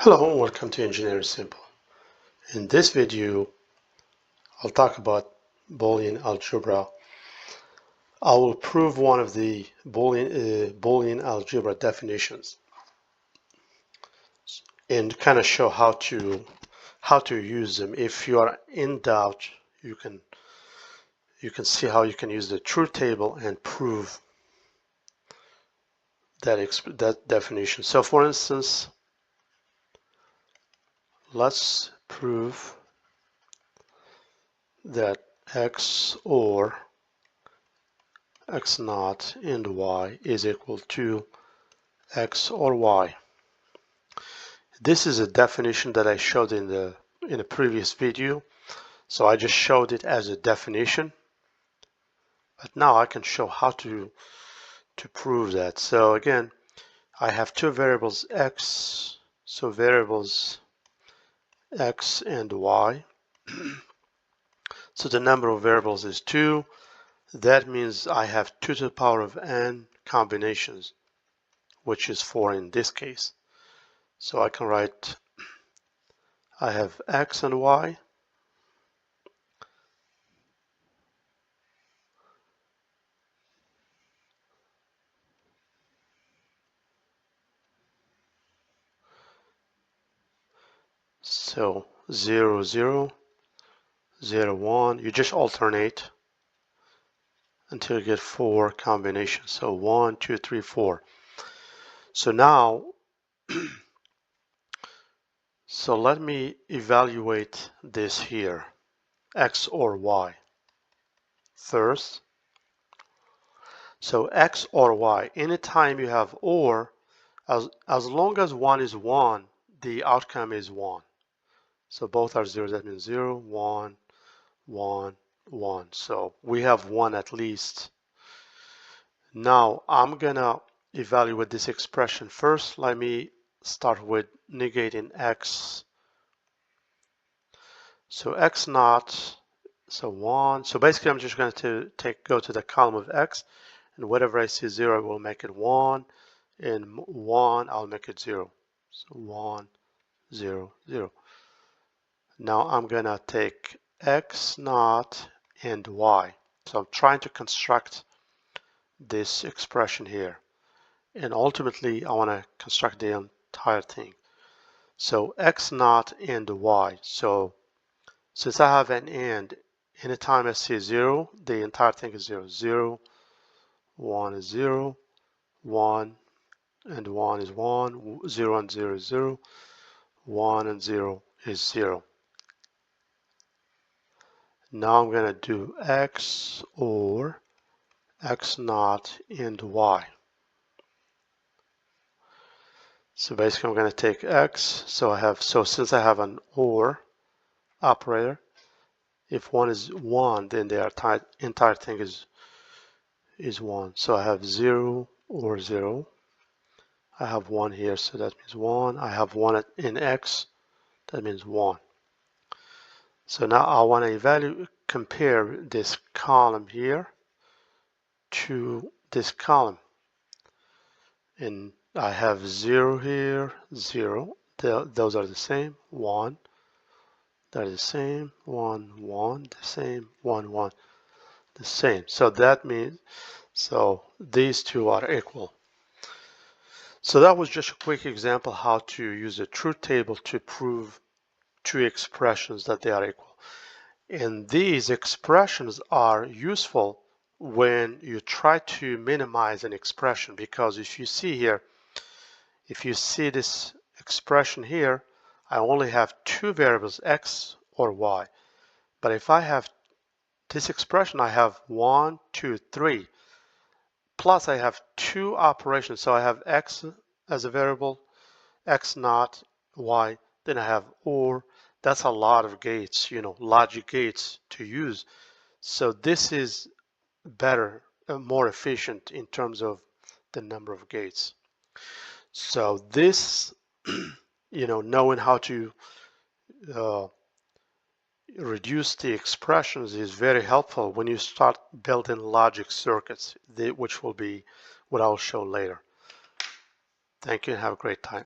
Hello and welcome to Engineering Simple. In this video, I'll talk about Boolean Algebra. I will prove one of the Boolean Algebra definitions and kind of show how to use them. If you are in doubt, you can see how you can use the truth table and prove that definition. So, for instance, let's prove that x or x naught and y is equal to x or y. This is a definition that I showed in a previous video, so I just showed it as a definition, but now I can show how to prove that. So again, I have two variables x, so variables x and y. So the number of variables is 2. That means I have 2 to the power of n combinations, which is 4 in this case. So I can write, I have x and y. So 0, 0, 0, 1. You just alternate until you get 4 combinations. So 1, 2, 3, 4. So now, so let me evaluate this here, x or y. First, so x or y, anytime you have or, as long as one is 1, the outcome is 1. So both are 0, that means 0, 1, 1, 1. So we have 1 at least. Now I'm gonna evaluate this expression first. Let me start with negating x. So x naught, so 1. So basically I'm just going to go to the column of x, and whatever I see 0 I will make it 1, and 1 I'll make it 0. So 1, 0, 0. Now I'm gonna take x naught and y. So I'm trying to construct this expression here, and ultimately I want to construct the entire thing. So x naught and y. So since I have an and, anytime I see 0, the entire thing is 0. 0, 1 is 0, 1 and 1 is 1, 0 and 0 is 0, 1 and 0 is 0. Now I'm going to do x or x naught and y. So basically I'm going to take x, so since I have an or operator, if one is 1, then the entire thing is 1. So I have 0 or 0. I have 1 here, so that means 1. I have 1 in x, that means 1. So now I want to compare this column here to this column. And I have 0 here, 0. Those are the same. 1. They're the same. 1, 1. The same. 1, 1. The same. So that means, so these two are equal. So that was just a quick example how to use a truth table to prove two expressions that they are equal. And these expressions are useful when you try to minimize an expression, because if you see here, if you see this expression here, I only have two variables, x or y. But if I have this expression, I have 1, 2, 3. Plus I have two operations. So I have x as a variable, x naught, y. Then I have or. That's a lot of gates, logic gates to use. So this is better, more efficient in terms of the number of gates. So this, knowing how to reduce the expressions is very helpful when you start building logic circuits, which will be what I'll show later. Thank you and have a great time.